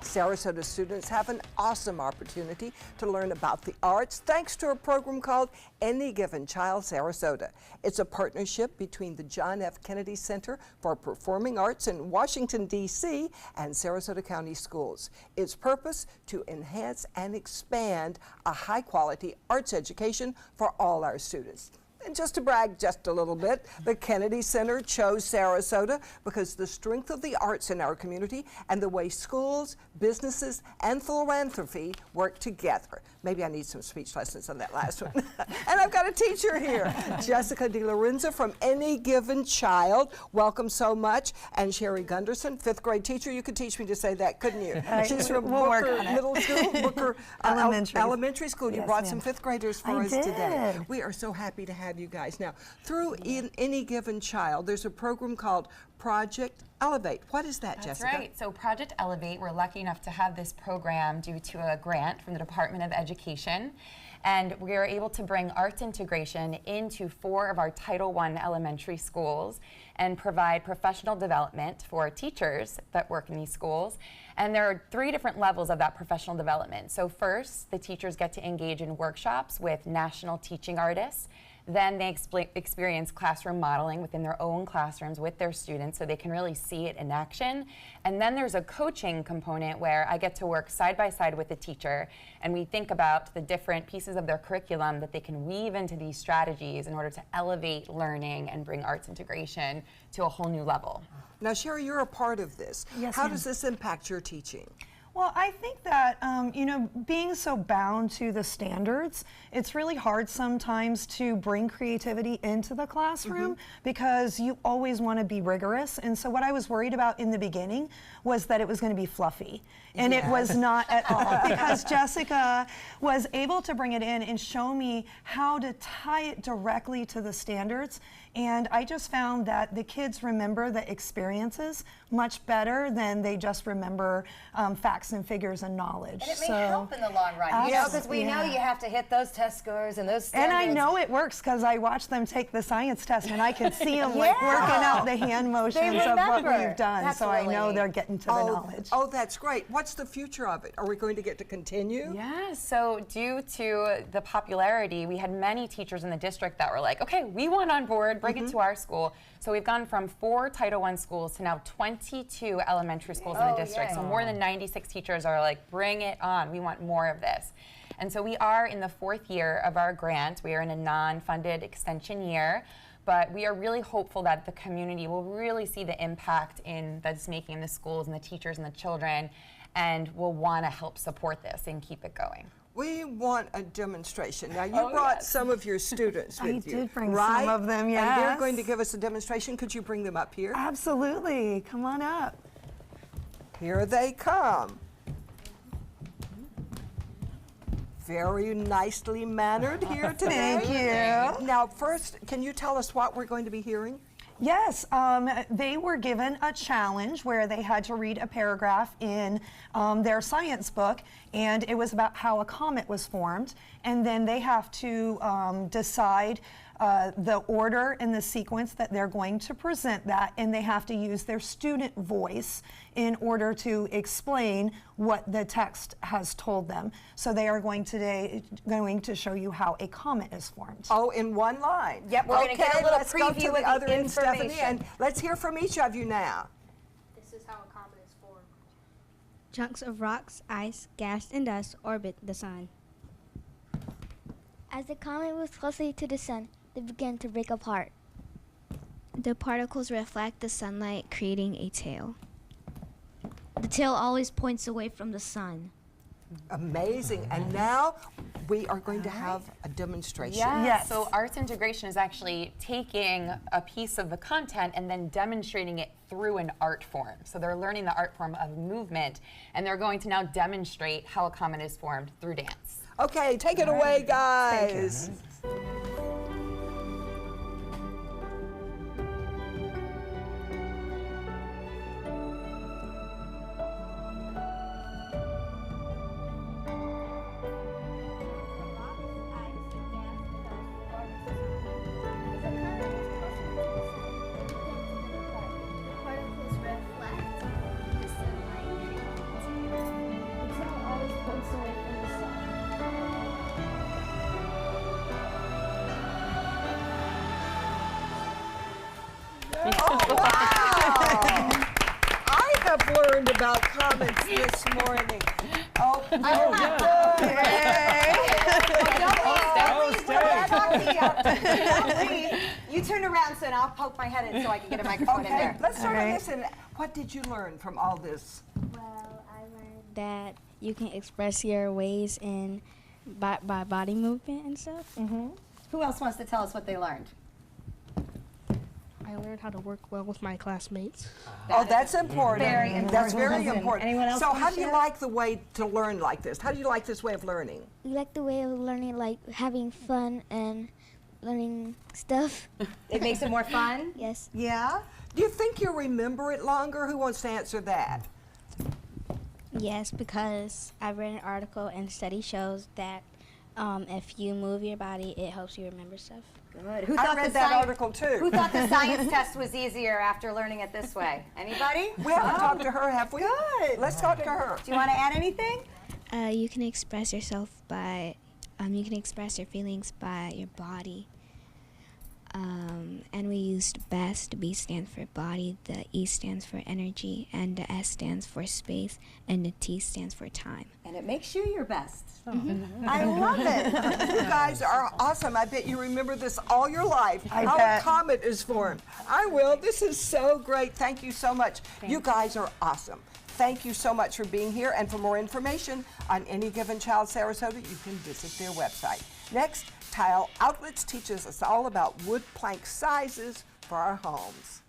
Sarasota students have an awesome opportunity to learn about the arts thanks to a program called Any Given Child Sarasota. It's a partnership between the John F. Kennedy Center for Performing Arts in Washington, D.C. and Sarasota County Schools. Its purpose to enhance and expand a high-quality arts education for all our students. And just to brag just a little bit, the Kennedy Center chose Sarasota because the strength of the arts in our community and the way schools, businesses, and philanthropy work together. Maybe I need some speech lessons on that last one. And I've got a teacher here, Jessica DeLorenzo from Any Given Child. Welcome so much. And Sherry Gunderson, fifth grade teacher. You could teach me to say that, couldn't you? She's from Booker Middle School, Booker Elementary School. You brought some fifth graders for us today. We are so happy to have you guys. Now, through Any Given Child, there's a program called Project Elevate. What is that, Jessica? That's right. So Project Elevate, we're lucky enough to have this program due to a grant from the Department of Education. And we are able to bring arts integration into 4 of our Title I elementary schools and provide professional development for teachers that work in these schools. And there are 3 different levels of that professional development. So first, the teachers get to engage in workshops with national teaching artists. Then they experience classroom modeling within their own classrooms with their students so they can really see it in action. And then there's a coaching component where I get to work side by side with the teacher and we think about the different pieces of their curriculum that they can weave into these strategies in order to elevate learning and bring arts integration to a whole new level. Now, Sherry, you're a part of this. Yes, How does this impact your teaching? Well, I think that, you know, being so bound to the standards, it's really hard sometimes to bring creativity into the classroom because you always want to be rigorous. And so what I was worried about in the beginning was that it was going to be fluffy. And it was not at all, because Jessica was able to bring it in and show me how to tie it directly to the standards. And I just found that the kids remember the experiences much better than they just remember facts and figures and knowledge. And it may help in the long run, you know, because we know you have to hit those test scores and those standards. And I know it works because I watched them take the science test and I could see them like working out the hand motions of what we've done. That's so I know they're getting to the knowledge. Oh, that's great. What's the future of it? Are we going to get to continue? Yeah, so due to the popularity, we had many teachers in the district that were like, okay, we want on board, bring it to our school. So we've gone from 4 Title I schools to now 22 elementary schools in the district. So more than 96 teachers are like, bring it on, we want more of this. And so we are in the 4th year of our grant. We are in a non-funded extension year, but we are really hopeful that the community will really see the impact that it's making in the schools and the teachers and the children, and will want to help support this and keep it going. We want a demonstration. Now, you brought some of your students with you. I did bring some of them, yes. And they're going to give us a demonstration. Could you bring them up here? Absolutely. Come on up. Here they come. Very nicely mannered here today. Thank you. Now, first, can you tell us what we're going to be hearing? Yes, they were given a challenge where they had to read a paragraph in their science book, and it was about how a comet was formed, and then they have to decide the order and the sequence that they're going to present that, and they have to use their student voice in order to explain what the text has told them. So they are going to show you how a comet is formed. Oh, in one line. Yep, we're going to get a little let's go preview to the of other the end, Stephanie, information. and let's hear from each of you now. This is how a comet is formed. Chunks of rocks, ice, gas, and dust orbit the sun. As the comet moves closely to the sun, they begin to break apart. The particles reflect the sunlight, creating a tail. The tail always points away from the sun. Amazing. And now we are going to have a demonstration. Yes. So arts integration is actually taking a piece of the content and then demonstrating it through an art form. So they're learning the art form of movement, and they're going to now demonstrate how a comet is formed through dance. Okay, take it away, guys. Particles reflect the sunlight. comments this morning. Oh, You turn around so I'll poke my head in so I can get a microphone in okay. there. Let's start All on right. this. And what did you learn from all this? Well, I learned that you can express your ways in by body movement and stuff. Who else wants to tell us what they learned? I learned how to work well with my classmates. Oh, that's important. Very That's very important. important. Anyone else So wanna how do you share? like the way to learn like this? How do you like this way of learning? We like the way of learning, like having fun and learning stuff. It makes it more fun? Yes. Yeah? Do you think you'll remember it longer? Who wants to answer that? Yes, because I read an article and the study shows that if you move your body, it helps you remember stuff. Good. Who I thought read the that sci- article too. Who thought the science test was easier after learning it this way? Anybody? We haven't talked to her, have we? Good. Let's talk to her. Do you want to add anything? You can express yourself by, you can express your feelings by your body. And we used BEST. B stands for body, the E stands for energy, and the S stands for space, and the T stands for time. And it makes you your best. I love it. You guys are awesome. I bet you remember this all your life. I How bet. a comet is formed. I will. This is so great. Thank you so much. You guys are awesome. Thank you so much for being here. And for more information on Any Given Child Sarasota, you can visit their website. Next, Tile Outlets teaches us all about wood plank sizes for our homes.